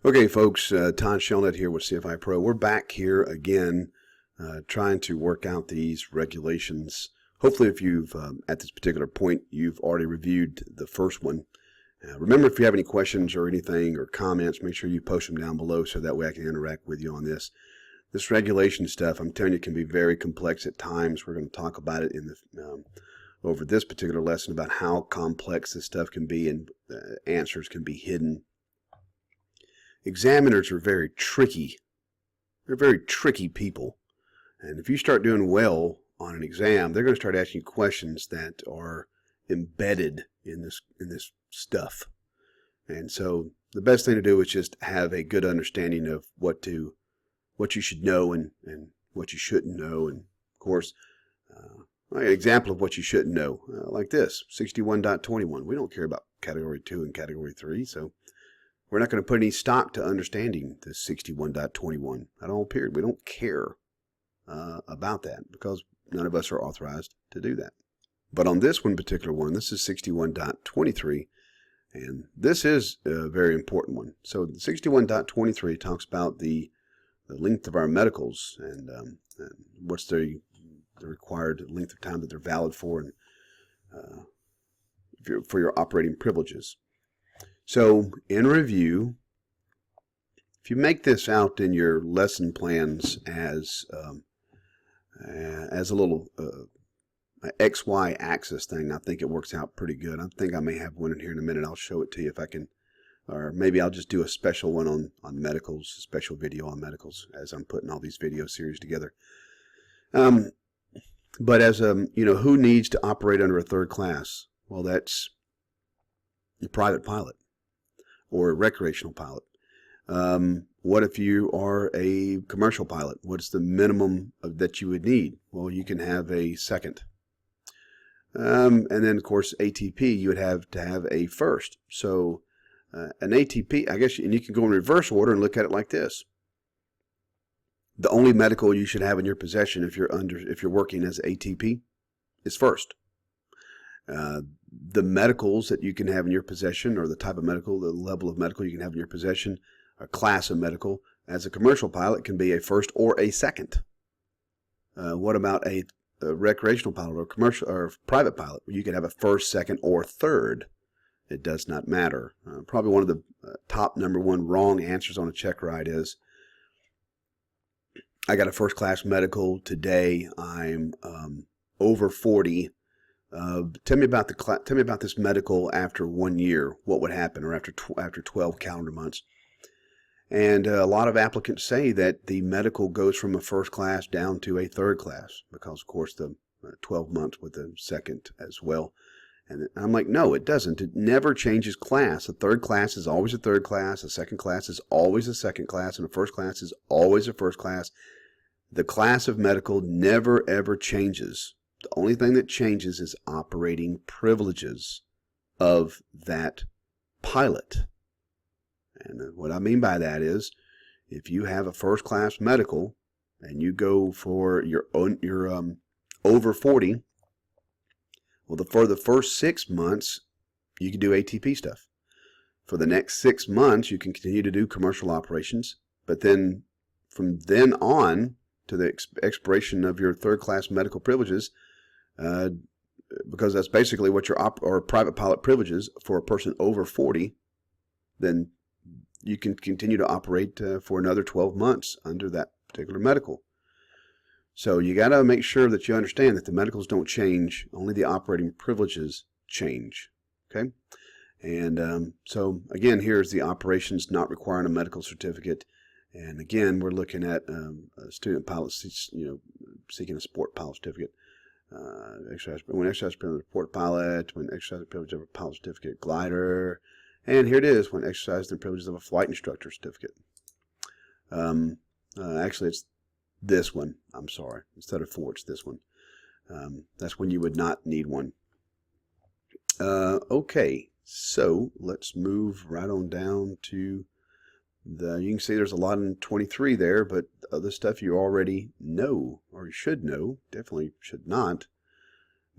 Okay, folks, Todd Shelnut here with CFI Pro. We're back here again trying to work out these regulations. Hopefully, if you've, at this particular point, you've already reviewed the first one. Remember, if you have any questions or anything or comments, make sure you post them down below so that way I can interact with you on this. This regulation stuff, I'm telling you, can be very complex at times. We're going to talk about it in the over this particular lesson about how complex this stuff can be and answers can be hidden. Examiners are very tricky. They're very tricky people. And if you start doing well on an exam, they're going to start asking you questions that are embedded in this stuff. And so the best thing to do is just have a good understanding of what you should know and what you shouldn't know. And of course, an example of what you shouldn't know, like this, 61.21. We don't care about Category 2 and Category 3, so we're not going to put any stock to understanding this 61.21 at all, period. We don't care about that because none of us are authorized to do that. But on this one particular one, this is 61.23, and this is a very important one. So 61.23 talks about the length of our medicals and what's the required length of time that they're valid for and for your operating privileges. So, in review, if you make this out in your lesson plans as a little XY axis thing, I think it works out pretty good. I think I may have one in here in a minute. I'll show it to you if I can, or maybe I'll just do a special one on medicals, a special video on medicals as I'm putting all these video series together. But as who needs to operate under a third class? Well, that's a private pilot or a recreational pilot. What if you are a commercial pilot? What's the minimum that you would need? Well, you can have a second. And then, of course, ATP, you would have to have a first. So an ATP, I guess, and you can go in reverse order and look at it like this. The only medical you should have in your possession if you're working as ATP is first. The medicals that you can have in your possession, or the type of medical, the level of medical you can have in your possession, a class of medical, as a commercial pilot can be a first or a second. What about a recreational pilot or commercial or private pilot? You can have a first, second, or third. It does not matter. Probably one of the top number one wrong answers on a check ride is, I got a first class medical today. I'm over 40. Tell me about this medical after 1 year. What would happen, or after 12 calendar months? And a lot of applicants say that the medical goes from a first class down to a third class because, of course, the 12 months with the second as well. And I'm like, no, it doesn't. It never changes class. A third class is always a third class. A second class is always a second class, and a first class is always a first class. The class of medical never ever changes. The only thing that changes is operating privileges of that pilot. And what I mean by that is, if you have a first class medical and you go for your over 40, well, for the first 6 months, you can do ATP stuff. For the next 6 months, you can continue to do commercial operations, but then from then on to the expiration of your third class medical privileges, because that's basically what your private pilot privileges for a person over 40, then you can continue to operate for another 12 months under that particular medical. So you got to make sure that you understand that the medicals don't change, only the operating privileges change. Okay? And so again, here's the operations not requiring a medical certificate. And again, we're looking at a student pilot, seeking a sport pilot certificate. When exercise privilege of port pilot, when exercise privilege of a pilot certificate glider, and here it is, when exercise the privileges of a flight instructor certificate. Actually, it's this one. I'm sorry. Instead of 4, it's this one. That's when you would not need one. Okay, so let's move right on down to you can see there's a lot in 23 there, but other stuff you already know, or you should know, definitely should not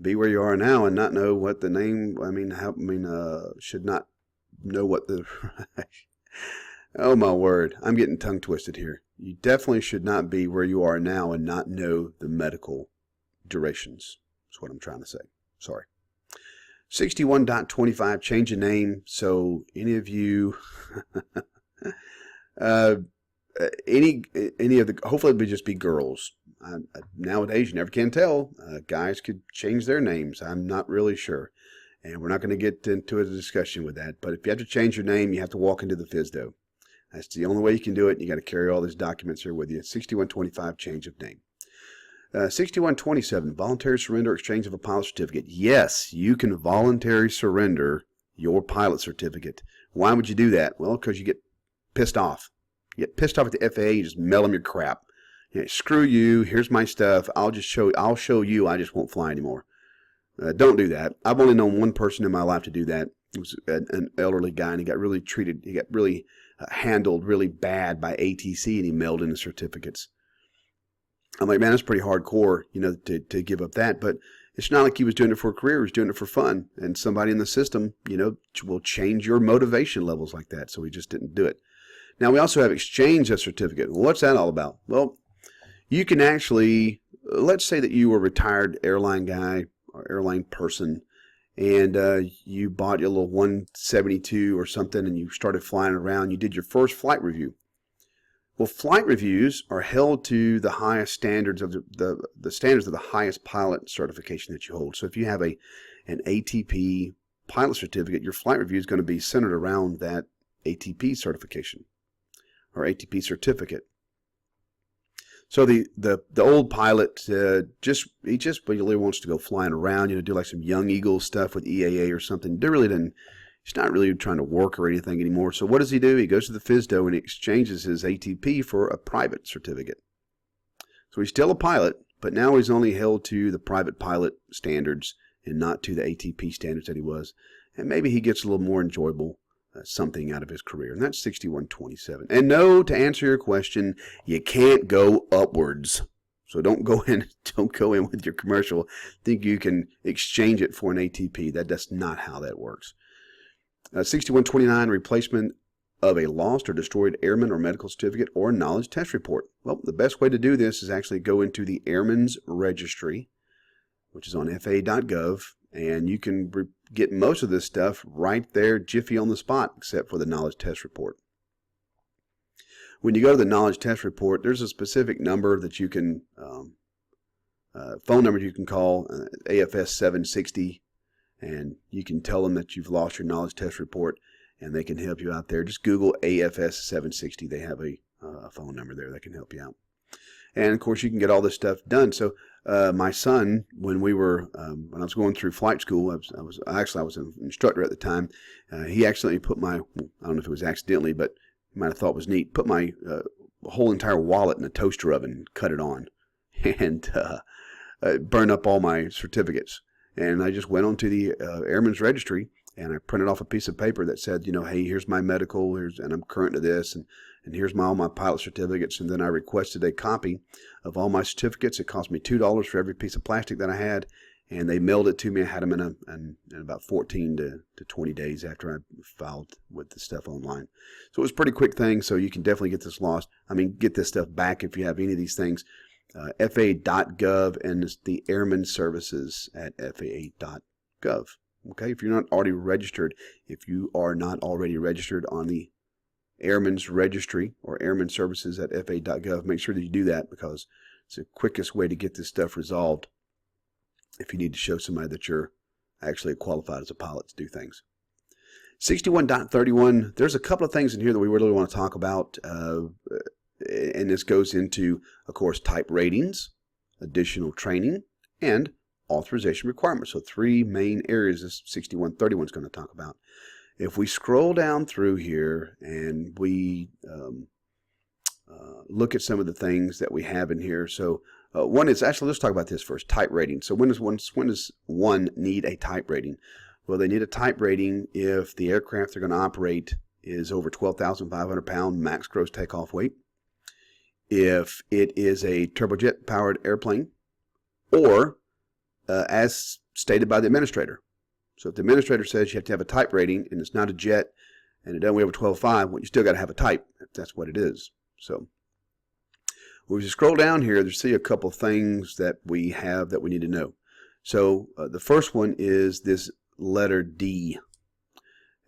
be where you are now and not know what the name, should not know what the, Oh my word, I'm getting tongue twisted here. You definitely should not be where you are now and not know the medical durations. That's what I'm trying to say. Sorry. 61.25, change of name. So any of you, any of the, hopefully it would just be girls. Nowadays, you never can tell. Guys could change their names. I'm not really sure. And we're not going to get into a discussion with that. But if you have to change your name, you have to walk into the FSDO. That's the only way you can do it. You got to carry all these documents here with you. 6125, change of name. 6127, voluntary surrender, exchange of a pilot certificate. Yes, you can voluntarily surrender your pilot certificate. Why would you do that? Well, because you get pissed off. You get pissed off at the FAA, you just mail them your crap. You know, screw you, here's my stuff, I'll show you, I just won't fly anymore. Don't do that. I've only known one person in my life to do that. It was an elderly guy, and he got really handled really bad by ATC, and he mailed in the certificates. I'm like, man, that's pretty hardcore, to give up that. But it's not like he was doing it for a career. He was doing it for fun. And somebody in the system, will change your motivation levels like that. So he just didn't do it. Now, we also have exchange of certificate. Well, what's that all about? Well, you can actually, let's say that you were a retired airline guy or airline person, and you bought your little 172 or something, and you started flying around. You did your first flight review. Well, flight reviews are held to the highest standards of the standards of the highest pilot certification that you hold. So if you have an ATP pilot certificate, your flight review is going to be centered around that ATP certification or ATP certificate. So the old pilot just really wants to go flying around, do like some Young Eagle stuff with EAA or something. He's not really trying to work or anything anymore. So what does he do? He goes to the FSDO and he exchanges his ATP for a private certificate. So he's still a pilot, but now he's only held to the private pilot standards and not to the ATP standards that he was. And maybe he gets a little more enjoyable something out of his career. And that's 6127. And no, to answer your question, you can't go upwards. So don't go in with your commercial. Think you can exchange it for an ATP. That's not how that works. 6129, replacement of a lost or destroyed airman or medical certificate or knowledge test report. Well, the best way to do this is actually go into the Airman's Registry, which is on FAA.gov, and you can get most of this stuff right there, jiffy on the spot, except for the knowledge test report. When you go to the knowledge test report, there's a specific number that you can, phone number you can call, AFS 760, and you can tell them that you've lost your knowledge test report, and they can help you out there. Just Google AFS 760. They have a phone number there that can help you out. And of course, you can get all this stuff done. So my son, when I was going through flight school, I was an instructor at the time. He accidentally put I don't know if it was accidentally, but you might have thought it was neat, put my whole entire wallet in a toaster oven and cut it on, and burned up all my certificates. And I just went onto the Airman's Registry, and I printed off a piece of paper that said, hey, here's my medical, and I'm current to this, and here's all my pilot certificates. And then I requested a copy of all my certificates. It cost me $2 for every piece of plastic that I had, and they mailed it to me. I had them in about 14 to 20 days after I filed with the stuff online. So it was a pretty quick thing, so you can definitely get this stuff back if you have any of these things. FAA.gov and the Airman Services at FAA.gov. Okay, if you're not already registered, on the Airman's Registry or Airman Services at FAA.gov, make sure that you do that, because it's the quickest way to get this stuff resolved if you need to show somebody that you're actually qualified as a pilot to do things. 61.31, there's a couple of things in here that we really want to talk about. And this goes into, of course, type ratings, additional training, and authorization requirements. So three main areas this 6131 is going to talk about. If we scroll down through here and we look at some of the things that we have in here. So one is, actually, let's talk about this first, type rating. So when does one need a type rating? Well, they need a type rating if the aircraft they're going to operate is over 12,500 pound max gross takeoff weight, if it is a turbojet powered airplane, or as stated by the administrator. So if the administrator says you have to have a type rating and it's not a jet, and it doesn't weigh over 12.5, well, you still got to have a type if that's what it is. So when we scroll down here, you see a couple things that we have that we need to know. So the first one is this letter D.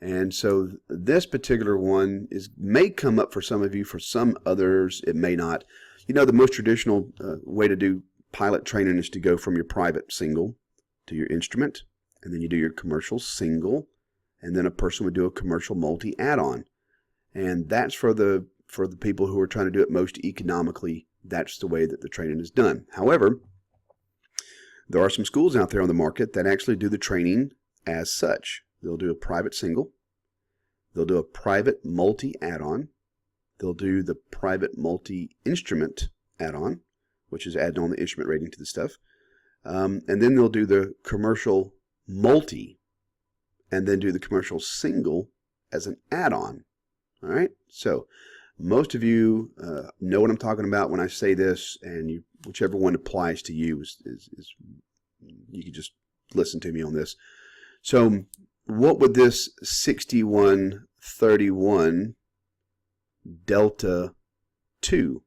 And so this particular one may come up for some of you, for some others it may not. You know, the most traditional way to do pilot training is to go from your private single to your instrument, and then you do your commercial single, and then a person would do a commercial multi add-on. And that's for the people who are trying to do it most economically. That's the way that the training is done. However, there are some schools out there on the market that actually do the training as such. They'll do a private single, they'll do a private multi add-on, they'll do the private multi-instrument add-on, which is adding on the instrument rating to the stuff, and then they'll do the commercial multi, and then do the commercial single as an add-on. All right, so most of you know what I'm talking about when I say this, and whichever one applies to you is you can just listen to me on this. So what would this 6131 delta 2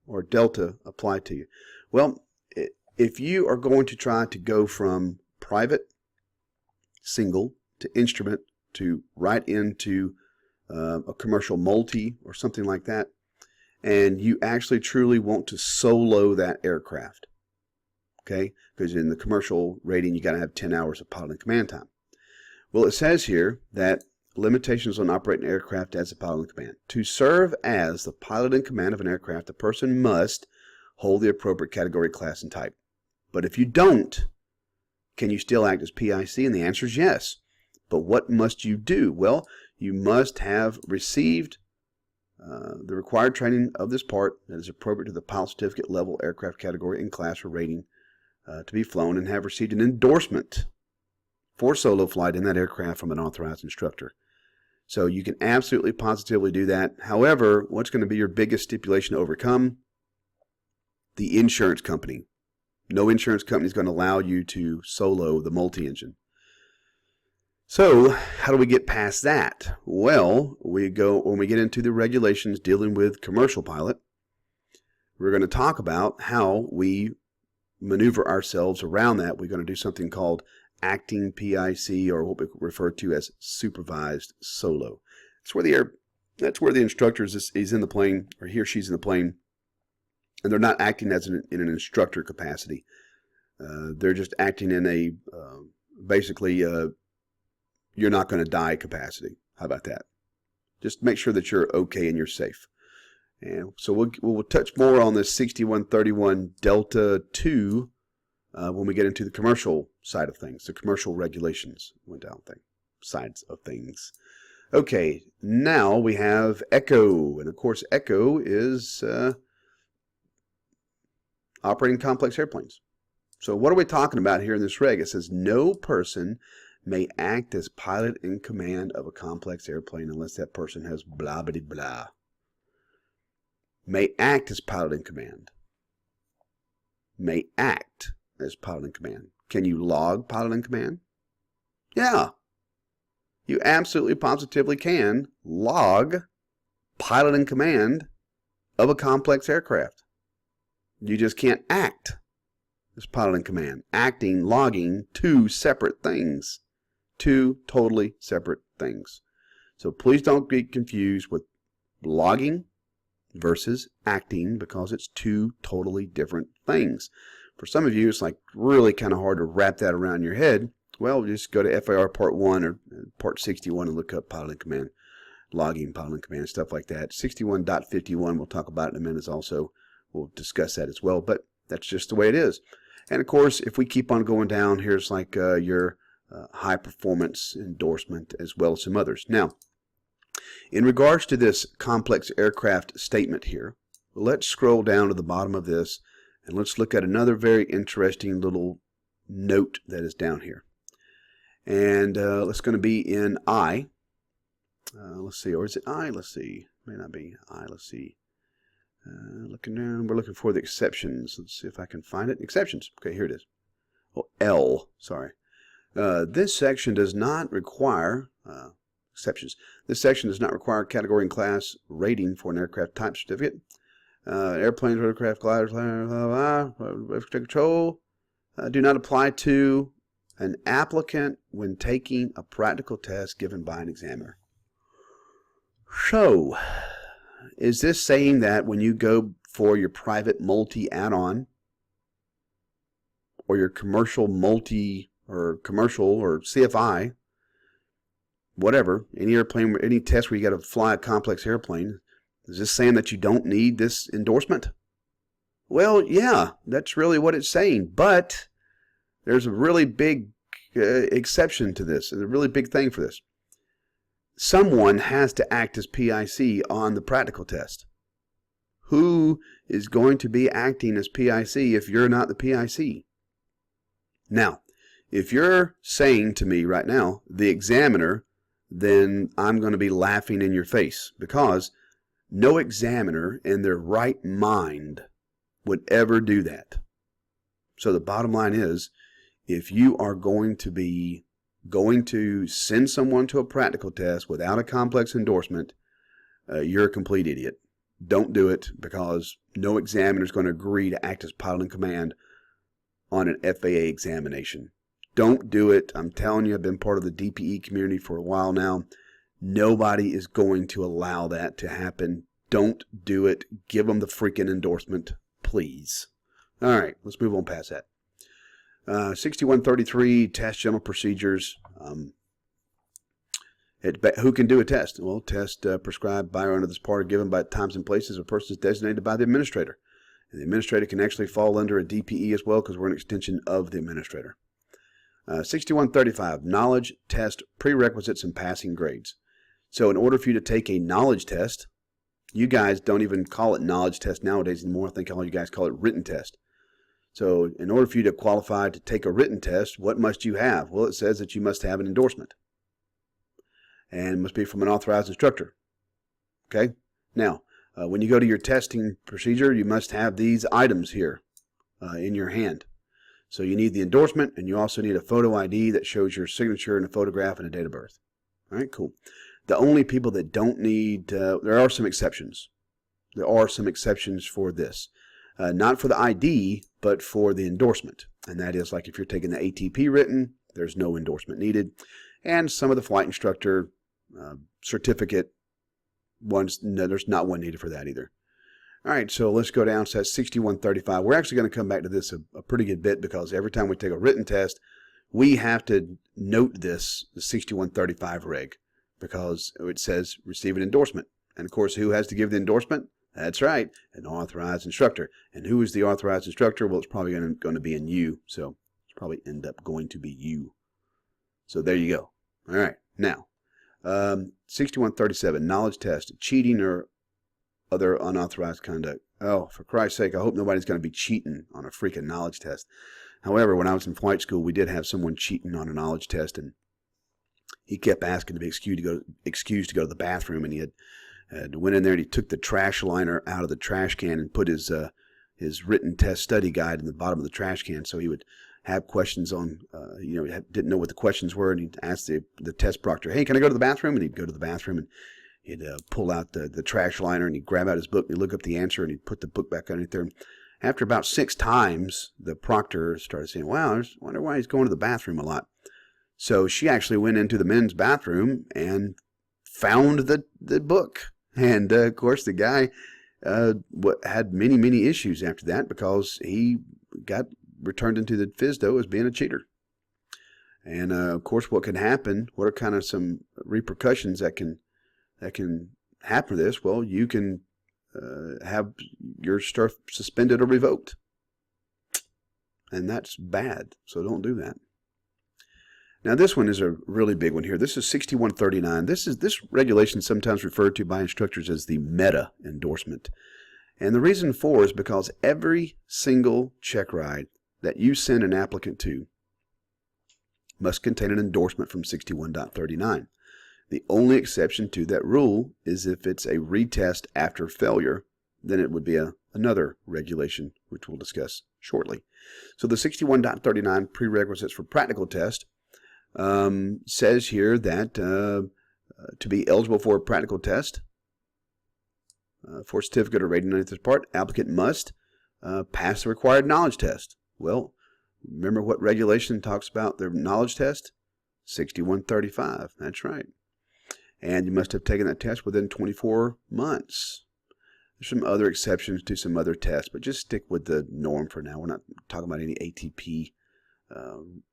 or delta apply to you? Well, if you are going to try to go from private single to instrument to right into a commercial multi or something like that, and you actually truly want to solo that aircraft, okay, because in the commercial rating you got to have 10 hours of pilot and command time. Well, it says here that limitations on operating an aircraft as a pilot in command. To serve as the pilot in command of an aircraft, the person must hold the appropriate category, class, and type. But if you don't, can you still act as PIC? And the answer is yes. But what must you do? Well, you must have received the required training of this part that is appropriate to the pilot certificate level, aircraft category, and class or rating to be flown, and have received an endorsement for solo flight in that aircraft from an authorized instructor. So you can absolutely positively do that. However, what's going to be your biggest stipulation to overcome? The insurance company. No insurance company is going to allow you to solo the multi-engine. So how do we get past that? Well, when we get into the regulations dealing with commercial pilot, we're going to talk about how we maneuver ourselves around that. We're going to do something called acting PIC, or what we refer to as supervised solo. That's where the instructor is in the plane, or he or she's in the plane, and they're not acting as in an instructor capacity. They're just acting in a basically you're not going to die capacity. How about that? Just make sure that you're okay and you're safe. And so we'll touch more on this 6131 Delta 2 when we get into the commercial side of things, the commercial regulations sides of things. Okay, now we have Echo, and of course Echo is operating complex airplanes. So what are we talking about here in this reg? It says no person may act as pilot in command of a complex airplane unless that person has blah blah blah. May act as pilot in command. May act as pilot in command. Can you log pilot in command? Yeah. You absolutely positively can log pilot in command of a complex aircraft. You just can't act as pilot in command. Acting, logging, two separate things. Two totally separate things. So please don't get confused with logging versus acting, because it's two totally different things. For some of you, it's like really kind of hard to wrap that around your head. Well, just go to FAR Part 1 or Part 61 and look up pilot in command, logging, pilot in command, stuff like that. 61.51, we'll talk about in a minute also. We'll discuss that as well, but that's just the way it is. And of course, if we keep on going down, here's like your high performance endorsement as well as some others. Now, in regards to this complex aircraft statement here, let's scroll down to the bottom of this and let's look at another very interesting little note that is down here. And it's going to be in I. Let's see, or is it I? Let's see. May not be I. Let's see. Looking down, we're looking for the exceptions. Let's see if I can find it. Exceptions. Okay, here it is. Oh, L. Sorry. This section does not require exceptions. This section does not require category and class rating for an aircraft type certificate. Airplanes, rotorcraft, gliders, control do not apply to an applicant when taking a practical test given by an examiner. So, is this saying that when you go for your private multi add-on or your commercial multi or commercial or CFI, whatever, any airplane, any test where you got to fly a complex airplane, is this saying that you don't need this endorsement? Well, yeah, that's really what it's saying, but there's a really big exception to this, and a really big thing for this. Someone has to act as PIC on the practical test. Who is going to be acting as PIC if you're not the PIC? Now, if you're saying to me right now, the examiner, then I'm going to be laughing in your face, because no examiner in their right mind would ever do that. So the bottom line is, if you are going to send someone to a practical test without a complex endorsement, you're a complete idiot. Don't do it, because no examiner is going to agree to act as pilot in command on an FAA examination. Don't do it. I'm telling you, I've been part of the DPE community for a while now. Nobody is going to allow that to happen. Don't do it. Give them the freaking endorsement, please. All right, let's move on past that. 6133, test general procedures. Who can do a test? Well, test prescribed by or under this part are given by times and places of persons designated by the administrator. And the administrator can actually fall under a DPE as well, because we're an extension of the administrator. 6135, knowledge test prerequisites and passing grades. So in order for you to take a knowledge test, you guys don't even call it knowledge test nowadays anymore. I think all you guys call it written test. So in order for you to qualify to take a written test, what must you have? Well, it says that you must have an endorsement. And it must be from an authorized instructor. Okay? Now, when you go to your testing procedure, you must have these items here in your hand. So you need the endorsement, and you also need a photo ID that shows your signature and a photograph and a date of birth. All right, cool. The only people that don't need, there are some exceptions. There are some exceptions for this. Not for the ID, but for the endorsement. And that is like if you're taking the ATP written, there's no endorsement needed. And some of the flight instructor certificate ones, no, there's not one needed for that either. All right, so let's go down to that 6135. We're actually going to come back to this a pretty good bit, because every time we take a written test, we have to note this, the 6135 reg, because it says receive an endorsement. And of course, who has to give the endorsement? That's right, an authorized instructor. And who is the authorized instructor? Well, it's probably going to be in you, so it's probably end up going to be you. So there you go. All right, now, 6137, knowledge test, cheating or other unauthorized conduct. Oh, for Christ's sake, I hope nobody's going to be cheating on a freaking knowledge test. However, when I was in flight school, we did have someone cheating on a knowledge test, and he kept asking to be excused to go to the bathroom, and he had went in there and he took the trash liner out of the trash can and put his written test study guide in the bottom of the trash can. So he would have questions on, didn't know what the questions were, and he'd ask the test proctor, hey, can I go to the bathroom? And he'd go to the bathroom, and he'd pull out the trash liner, and he'd grab out his book, and he'd look up the answer, and he'd put the book back underneath there. After about 6 times, the proctor started saying, wow, I wonder why he's going to the bathroom a lot. So she actually went into the men's bathroom and found the book. And, of course, the guy had many, many issues after that, because he got returned into the FSDO as being a cheater. And, of course, what can happen, what are kind of some repercussions that can happen to this? Well, you can have your stuff suspended or revoked. And that's bad, so don't do that. Now, this one is a really big one here. This is 6139. This regulation is sometimes referred to by instructors as the meta endorsement. And the reason for is because every single check ride that you send an applicant to must contain an endorsement from 61.39. The only exception to that rule is if it's a retest after failure, then it would be another regulation, which we'll discuss shortly. So the 61.39 prerequisites for practical test says here that To be eligible for a practical test, for certificate or rating underneath this part, applicant must pass the required knowledge test. Well, remember what regulation talks about the knowledge test? 6135. That's right. And you must have taken that test within 24 months. There's some other exceptions to some other tests, but just stick with the norm for now. We're not talking about any ATP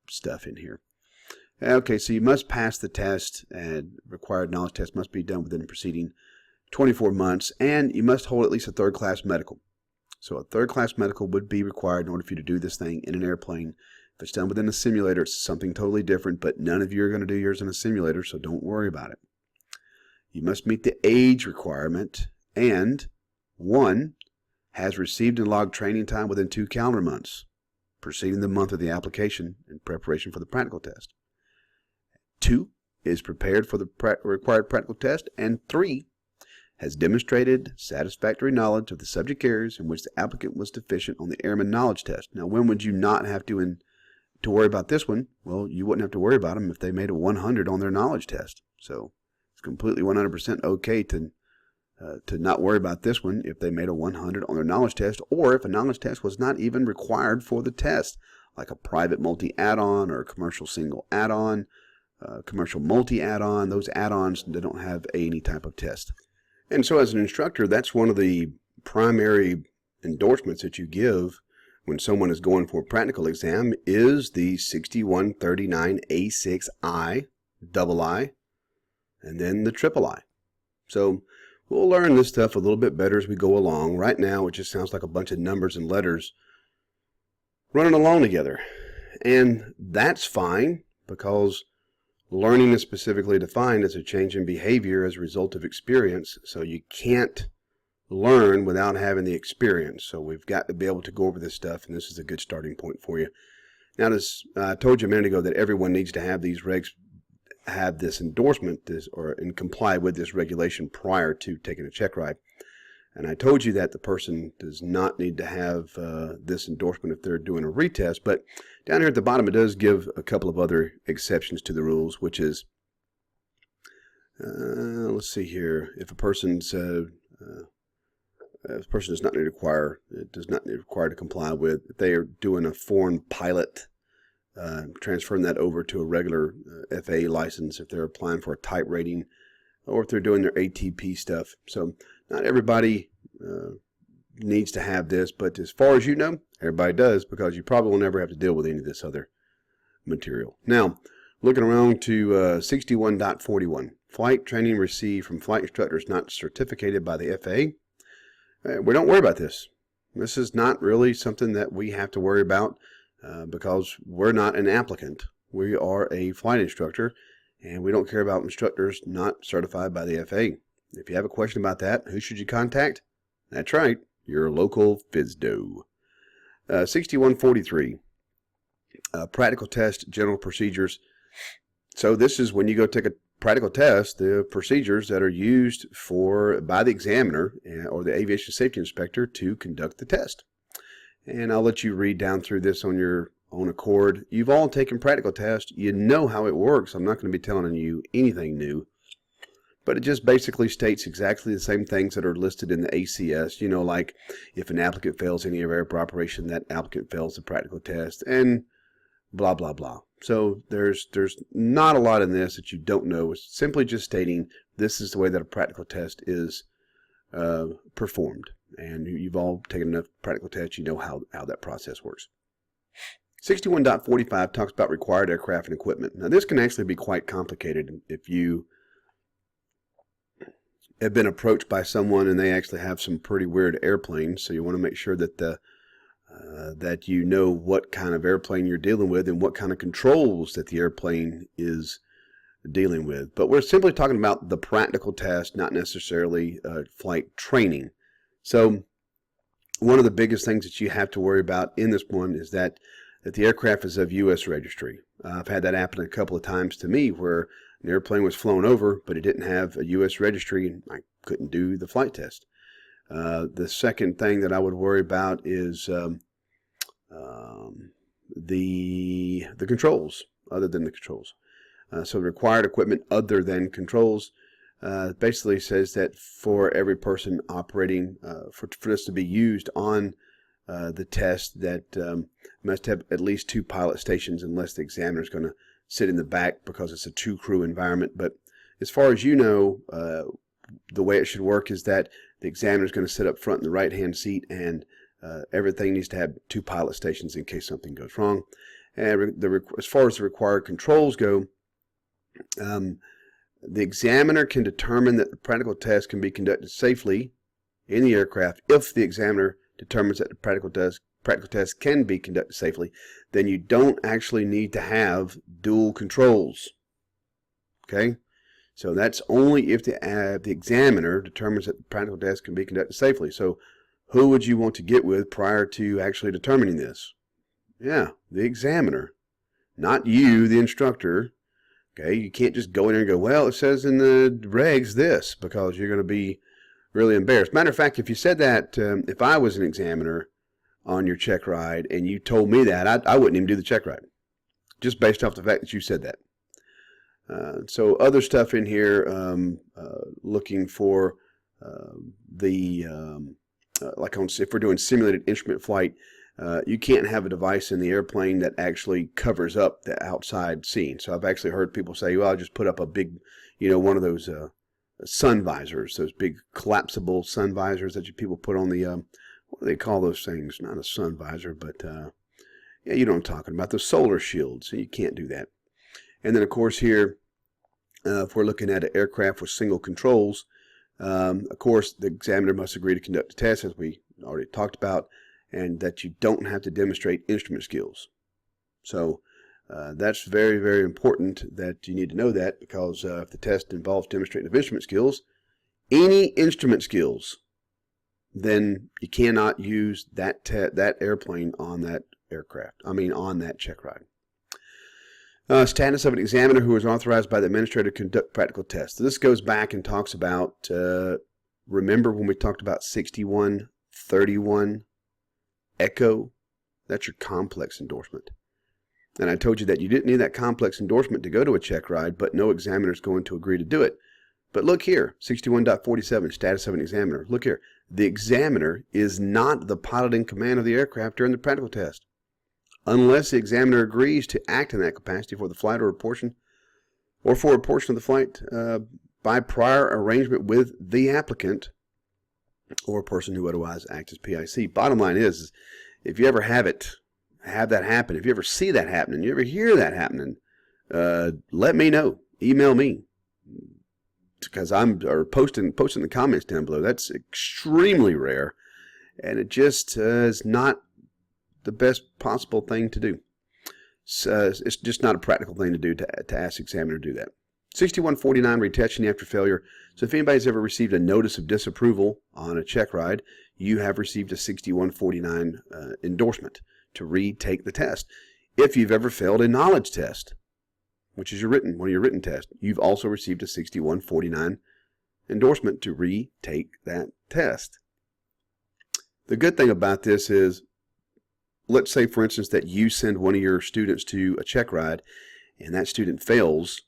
stuff in here. Okay, so you must pass the test, and required knowledge test must be done within the preceding 24 months, and you must hold at least a third-class medical. So a third-class medical would be required in order for you to do this thing in an airplane. If it's done within a simulator, it's something totally different, but none of you are going to do yours in a simulator, so don't worry about it. You must meet the age requirement, and 1, has received and logged training time within 2 calendar months, preceding the month of the application in preparation for the practical test. 2, is prepared for the required practical test, and 3, has demonstrated satisfactory knowledge of the subject areas in which the applicant was deficient on the airman knowledge test. Now, when would you not have to worry about this one? Well, you wouldn't have to worry about them if they made a 100 on their knowledge test. So it's completely 100% okay to not worry about this one if they made a 100 on their knowledge test, or if a knowledge test was not even required for the test, like a private multi add-on or a commercial single add-on, commercial multi add-on. Those add-ons, they don't have any type of test. And so as an instructor, that's one of the primary endorsements that you give when someone is going for a practical exam is the 6139 A6I, double I, and then the triple I. So we'll learn this stuff a little bit better as we go along. Right now, it just sounds like a bunch of numbers and letters running along together. And that's fine, because learning is specifically defined as a change in behavior as a result of experience. So you can't learn without having the experience. So we've got to be able to go over this stuff, and this is a good starting point for you. Now, I told you a minute ago that everyone needs to have these regs, have this endorsement, and comply with this regulation prior to taking a check ride. And I told you that the person does not need to have this endorsement if they're doing a retest, but down here at the bottom it does give a couple of other exceptions to the rules, which is, let's see here, if a person does not need to require to comply with, if they are doing a foreign pilot, transferring that over to a regular FAA license, if they're applying for a type rating, or if they're doing their ATP stuff. So not everybody needs to have this, but as far as you know, everybody does, because you probably will never have to deal with any of this other material. Now, looking around to 61.41, flight training received from flight instructors not certificated by the FAA. We don't worry about this. This is not really something that we have to worry about because we're not an applicant. We are a flight instructor, and we don't care about instructors not certified by the FAA. If you have a question about that, who should you contact? That's right, your local FSDO. 6143, practical test general procedures. So this is when you go take a practical test, the procedures that are used by the examiner or the aviation safety inspector to conduct the test. And I'll let you read down through this on your own accord. You've all taken practical tests. You know how it works. I'm not going to be telling you anything new. But it just basically states exactly the same things that are listed in the ACS. You know, like if an applicant fails any of airport operation, that applicant fails the practical test, and blah, blah, blah. So there's not a lot in this that you don't know. It's simply just stating this is the way that a practical test is performed. And you've all taken enough practical tests, you know how that process works. 61.45 talks about required aircraft and equipment. Now, this can actually be quite complicated if you have been approached by someone and they actually have some pretty weird airplanes. So you want to make sure that that you know what kind of airplane you're dealing with and what kind of controls that the airplane is dealing with. But we're simply talking about the practical test, not necessarily flight training. So one of the biggest things that you have to worry about in this one is that the aircraft is of U.S. registry. I've had that happen a couple of times to me where an airplane was flown over, but it didn't have a U.S. registry, and I couldn't do the flight test. The second thing that I would worry about is the controls, other than the controls. So required equipment other than controls basically says that for every person operating, for this to be used on the test, that must have at least 2 pilot stations, unless the examiner is going to sit in the back because it's a 2-crew environment. But as far as you know, the way it should work is that the examiner is going to sit up front in the right-hand seat, and everything needs to have 2 pilot stations in case something goes wrong. And as far as the required controls go, the examiner can determine that the practical test can be conducted safely in the aircraft. If the examiner determines that the practical test can be conducted safely, then you don't actually need to have dual controls. Okay? So that's only if the examiner determines that the practical test can be conducted safely. So who would you want to get with prior to actually determining this? Yeah, the examiner, not you, the instructor. Okay, you can't just go in there and go, well, it says in the regs this, because you're going to be really embarrassed. Matter of fact, if you said that, if I was an examiner on your check ride and you told me that, I wouldn't even do the check ride, just based off the fact that you said that. So other stuff in here, looking for if we're doing simulated instrument flight, you can't have a device in the airplane that actually covers up the outside scene. So I've actually heard people say, well, I'll just put up a big, one of those sun visors, those big collapsible sun visors that people put on the, what do they call those things? Not a sun visor, but yeah, you know what I'm talking about, the solar shields. So you can't do that. And then, of course, here, if we're looking at an aircraft with single controls, of course, the examiner must agree to conduct the test, as we already talked about, and that you don't have to demonstrate instrument skills. So that's very, very important that you need to know that, because if the test involves demonstrating of instrument skills, any instrument skills, then you cannot use that airplane on that aircraft. On that check ride. Status of an examiner who is authorized by the administrator to conduct practical tests. So this goes back and talks about, remember when we talked about 6131 Echo? That's your complex endorsement. And I told you that you didn't need that complex endorsement to go to a check ride, but no examiner is going to agree to do it. But look here, 61.47, status of an examiner. Look here, the examiner is not the pilot in command of the aircraft during the practical test, unless the examiner agrees to act in that capacity for the flight or for a portion of the flight by prior arrangement with the applicant or a person who otherwise acts as PIC. Bottom line is, if you ever have that happen, if you ever see that happening, you ever hear that happening, let me know. Email me, because or posting the comments down below. That's extremely rare, and it just is not the best possible thing to do. It's just not a practical thing to do to ask the examiner to do that. 6149, retesting after failure. So if anybody's ever received a notice of disapproval on a check ride, you have received a 6149 endorsement to retake the test. If you've ever failed a knowledge test, which is one of your written tests, you've also received a 6149 endorsement to retake that test. The good thing about this is, let's say, for instance, that you send one of your students to a check ride and that student fails.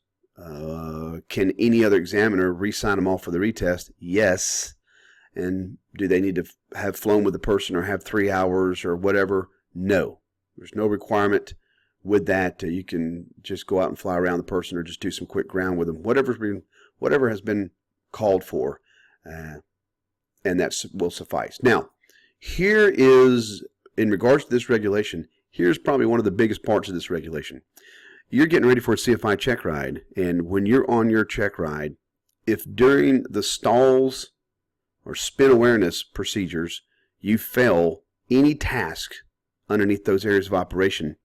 Can any other examiner re-sign them off for the retest? Yes. And do they need to have flown with the person or have 3 hours or whatever? No. There's no requirement with that. You can just go out and fly around the person or just do some quick ground with them. Whatever has been called for, and that will suffice. Now, here is, in regards to this regulation, here's probably one of the biggest parts of this regulation. You're getting ready for a CFI check ride, and when you're on your check ride, if during the stalls or spin awareness procedures you fail any task underneath those areas of operation,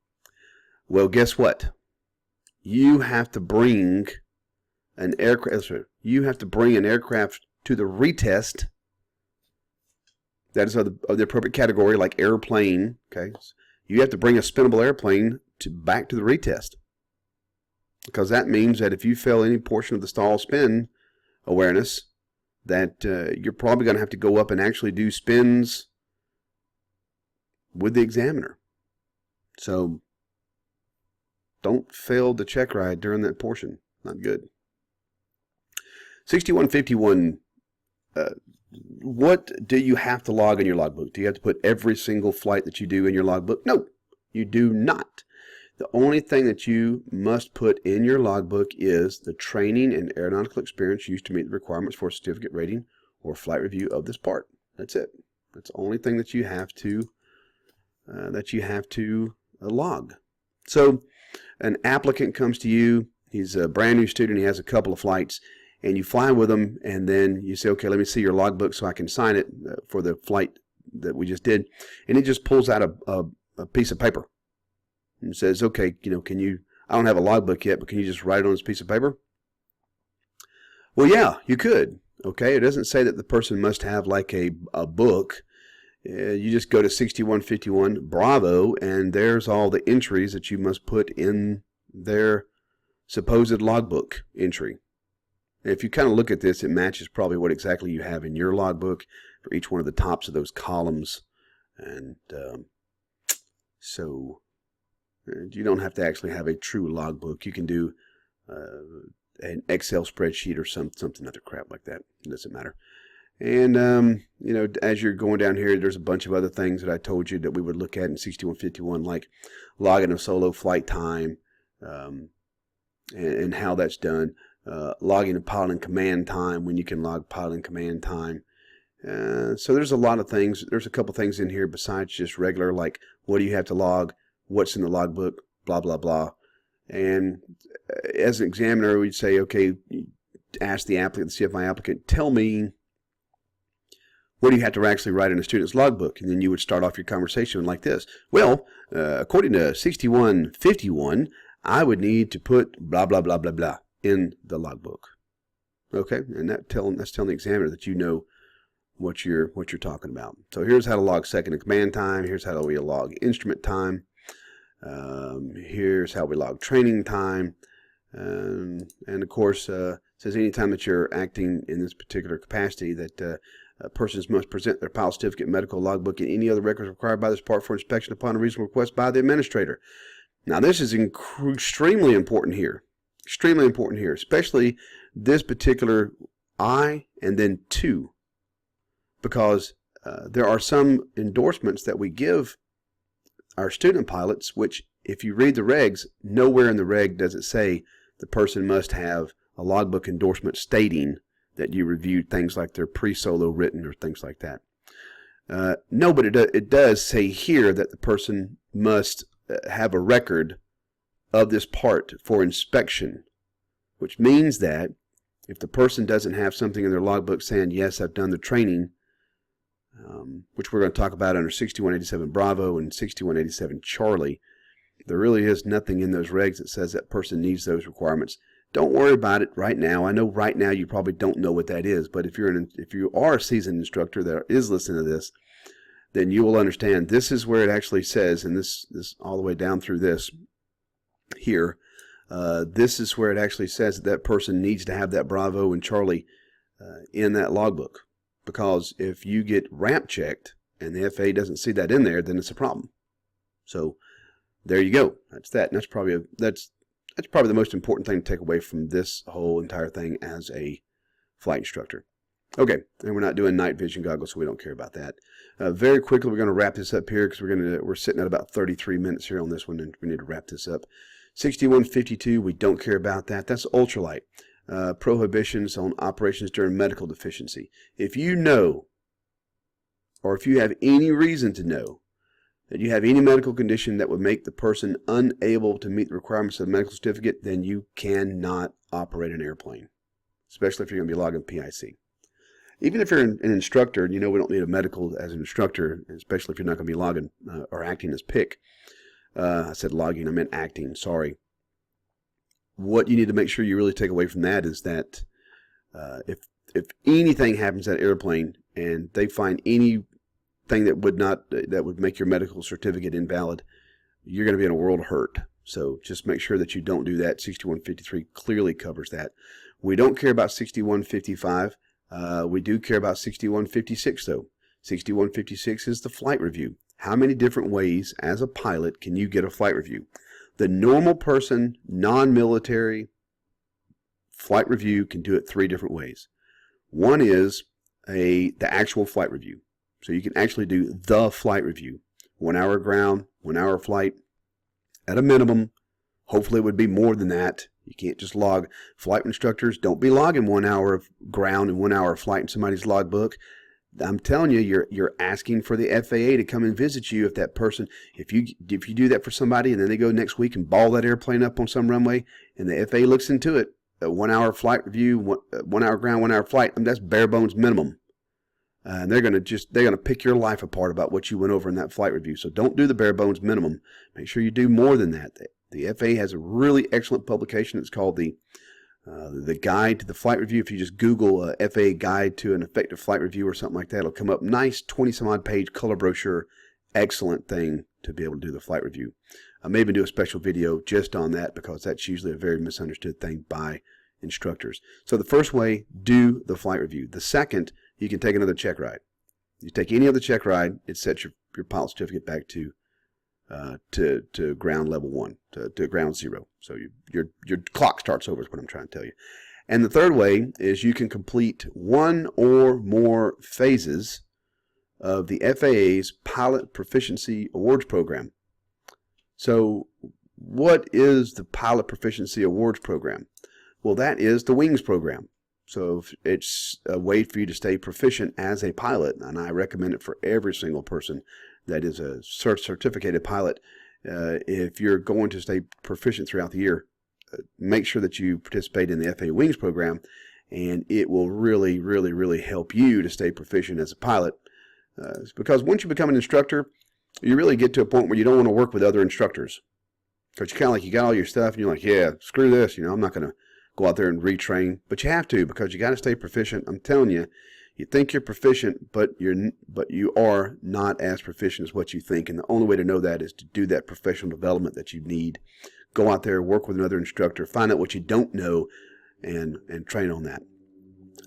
well, guess what? You have to bring an aircraft. You have to bring an aircraft to the retest. That is of the appropriate category, like airplane. Okay, you have to bring a spinnable airplane back to the retest, because that means that if you fail any portion of the stall spin awareness, that you're probably going to have to go up and actually do spins with the examiner. So Don't fail the check ride during that portion. Not good. 6151, what do you have to log in your logbook? Do you have to put every single flight that you do in your logbook? No, you do not. The only thing that you must put in your logbook is the training and aeronautical experience used to meet the requirements for a certificate rating or flight review of this part. That's it. That's the only thing that you have to log. So an applicant comes to you. He's a brand new student. He has a couple of flights, and you fly with him, and then you say, okay, let me see your logbook so I can sign it for the flight that we just did. And he just pulls out a piece of paper and says, okay, can you, I don't have a logbook yet, but can you just write it on this piece of paper? Well, yeah, you could. Okay, it doesn't say that the person must have like a book. You just go to 6151 Bravo, and there's all the entries that you must put in their supposed logbook entry. If you kind of look at this, it matches probably what exactly you have in your logbook for each one of the tops of those columns. And so you don't have to actually have a true logbook. You can do an Excel spreadsheet or something other crap like that. It doesn't matter. And, as you're going down here, there's a bunch of other things that I told you that we would look at in 6151, like logging a solo flight time and how that's done. Logging a pilot and command time, when you can log pilot and command time. So there's a lot of things. There's a couple things in here besides just regular, like what do you have to log, what's in the logbook, blah, blah, blah. And as an examiner, we'd say, okay, ask the applicant, the CFI applicant, tell me, what do you have to actually write in a student's logbook? And then you would start off your conversation like this. Well, according to 6151, I would need to put blah, blah, blah, blah, blah in the logbook. Okay, and that's telling the examiner that you know what you're talking about. So here's how to log second in command time. Here's how we log instrument time. Here's how we log training time. And of course, it says anytime that you're acting in this particular capacity that persons must present their pilot certificate, medical logbook, and any other records required by this part for inspection upon a reasonable request by the administrator. Now, this is extremely important here. Extremely important here, especially this particular I and then 2, because there are some endorsements that we give our student pilots, which if you read the regs, nowhere in the reg does it say the person must have a logbook endorsement stating that you reviewed things like their pre-solo written or things like that. No, but it does say here that the person must have a record of this part for inspection, which means that if the person doesn't have something in their logbook saying, yes, I've done the training, which we're going to talk about under 6187 Bravo and 6187 Charlie, there really is nothing in those regs that says that person needs those requirements. Don't worry about it right now. I know right now you probably don't know what that is, but if you are a seasoned instructor that is listening to this, then you will understand this is where it actually says, and this all the way down through this here, this is where it actually says that person needs to have that Bravo and Charlie in that logbook. Because if you get ramp checked and the FAA doesn't see that in there, then it's a problem. So there you go. That's that. And that's probably the most important thing to take away from this whole entire thing as a flight instructor. Okay, and we're not doing night vision goggles, so we don't care about that. Very quickly, we're going to wrap this up here because we're sitting at about 33 minutes here on this one, and we need to wrap this up. 6152, we don't care about that. That's ultralight. Prohibitions on operations during medical deficiency. If you know, or if you have any reason to know, that you have any medical condition that would make the person unable to meet the requirements of the medical certificate, then you cannot operate an airplane, especially if you're going to be logging PIC. Even if you're an instructor, we don't need a medical as an instructor, especially if you're not going to be logging or acting as PIC. I said logging, I meant acting, sorry. What you need to make sure you really take away from that is that if anything happens at an airplane and they find anything that would make your medical certificate invalid, you're going to be in a world of hurt. So just make sure that you don't do that. 6153 clearly covers that. We don't care about 6155. We do care about 6156 though. 6156 is the flight review. How many different ways as a pilot can you get a flight review? The normal person, non-military flight review can do it 3 different ways. One is the actual flight review. So you can actually do the flight review. 1 hour ground, 1 hour flight at a minimum. Hopefully it would be more than that. You can't just log. Flight instructors, don't be logging 1 hour of ground and 1 hour of flight in somebody's logbook. I'm telling you, you're asking for the FAA to come and visit you. If that person, if you do that for somebody and then they go next week and ball that airplane up on some runway and the FAA looks into it, a 1 hour flight review, 1 hour ground, 1 hour flight, I mean, that's bare bones minimum. And they're gonna pick your life apart about what you went over in that flight review. So don't do the bare bones minimum. Make sure you do more than that. The FAA has a really excellent publication. It's called the Guide to the Flight Review. If you just Google FAA Guide to an Effective Flight Review or something like that, it'll come up. Nice 20-some-odd page color brochure. Excellent thing to be able to do the flight review. I may even do a special video just on that because that's usually a very misunderstood thing by instructors. So the first way, do the flight review. The second, you can take another check ride. You take any other check ride, it sets your pilot certificate back to ground level 1, to ground 0. So your clock starts over is what I'm trying to tell you. And the third way is you can complete 1 or more phases of the FAA's Pilot Proficiency Awards Program. So what is the Pilot Proficiency Awards Program? Well, that is the WINGS program. So it's a way for you to stay proficient as a pilot, and I recommend it for every single person that is a certificated pilot. If you're going to stay proficient throughout the year, make sure that you participate in the FAA WINGS program, and it will really, really, really help you to stay proficient as a pilot. Because once you become an instructor, you really get to a point where you don't want to work with other instructors. Because you kind of like, you got all your stuff, and you're like, yeah, screw this, I'm not going to go out there and retrain. But you have to, because you got to stay proficient. I'm telling you, you think you're proficient, but you are not as proficient as what you think. And the only way to know that is to do that professional development that you need. Go out there, work with another instructor, find out what you don't know, and train on that.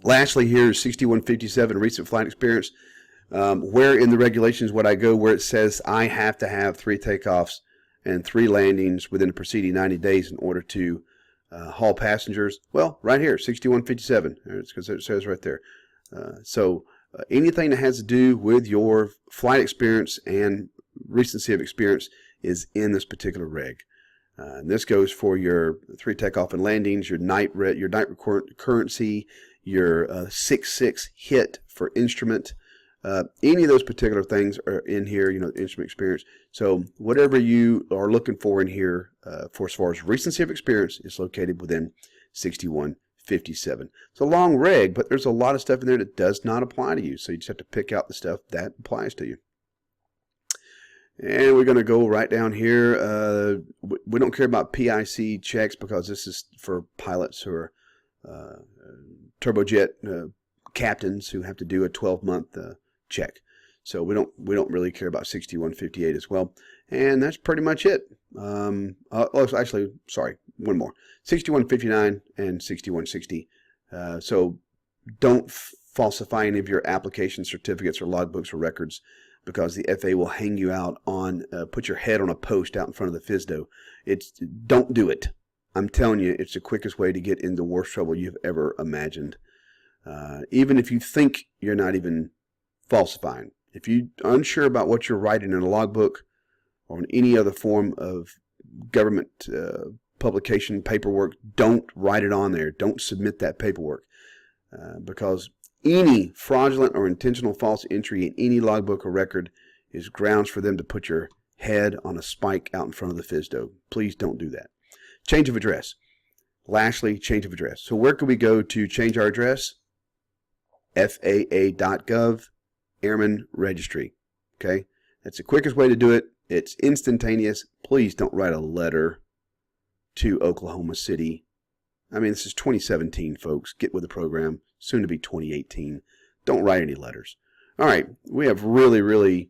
Lastly, here's 6157 recent flight experience. Where in the regulations would I go where it says I have to have 3 takeoffs and 3 landings within the preceding 90 days in order to haul passengers? Well, right here, 6157. It's because it says right there. So anything that has to do with your flight experience and recency of experience is in this particular reg. And this goes for your 3 takeoff and landings, your night currency, your 6.6 hit for instrument. Any of those particular things are in here, instrument experience. So whatever you are looking for in here for as far as recency of experience is located within 6157. It's a long reg, but there's a lot of stuff in there that does not apply to you. So you just have to pick out the stuff that applies to you. And we're going to go right down here. We don't care about PIC checks because this is for pilots who are turbojet captains who have to do a 12-month check. So we don't really care about 6158 as well. And that's pretty much it. Actually, sorry, one more. 6159 and 6160. So don't falsify any of your application certificates or logbooks or records, because the FAA will hang you out on, put your head on a post out in front of the FSDO. Don't do it. I'm telling you, it's the quickest way to get in the worst trouble you've ever imagined. Even if you think you're not even falsifying. If you're unsure about what you're writing in a logbook or in any other form of government publication paperwork, don't write it on there. Don't submit that paperwork. Because any fraudulent or intentional false entry in any logbook or record is grounds for them to put your head on a spike out in front of the FSDO. Please don't do that. Change of address. Lastly, change of address. So where can we go to change our address? FAA.gov, Airman Registry. Okay? That's the quickest way to do it. It's instantaneous. Please don't write a letter to Oklahoma City. I mean, this is 2017, folks. Get with the program. Soon to be 2018. Don't write any letters. All right. We have really, really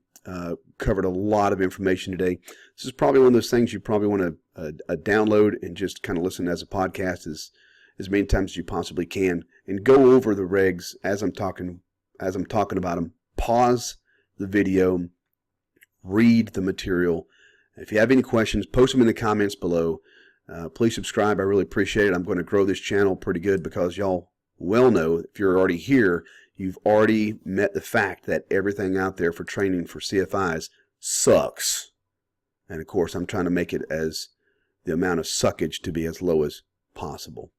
covered a lot of information today. This is probably one of those things you probably want to download and just kind of listen as a podcast as many times as you possibly can, and go over the regs as I'm talking about them. Pause the video, read the material, If you have any questions, post them in the comments below. Please subscribe. I really appreciate it. I'm going to grow this channel pretty good because y'all well know, if you're already here, you've already met the fact that everything out there for training for CFIs sucks. And of course, I'm trying to make it as the amount of suckage to be as low as possible.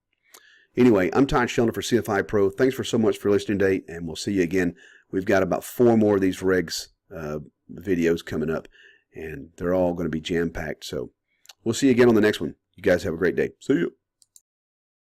Anyway, I'm Todd Sheldon for CFI Pro. Thanks for so much for listening today, and we'll see you again. We've got about 4 more of these regs videos coming up, and they're all going to be jam-packed. So we'll see you again on the next one. You guys have a great day. See you.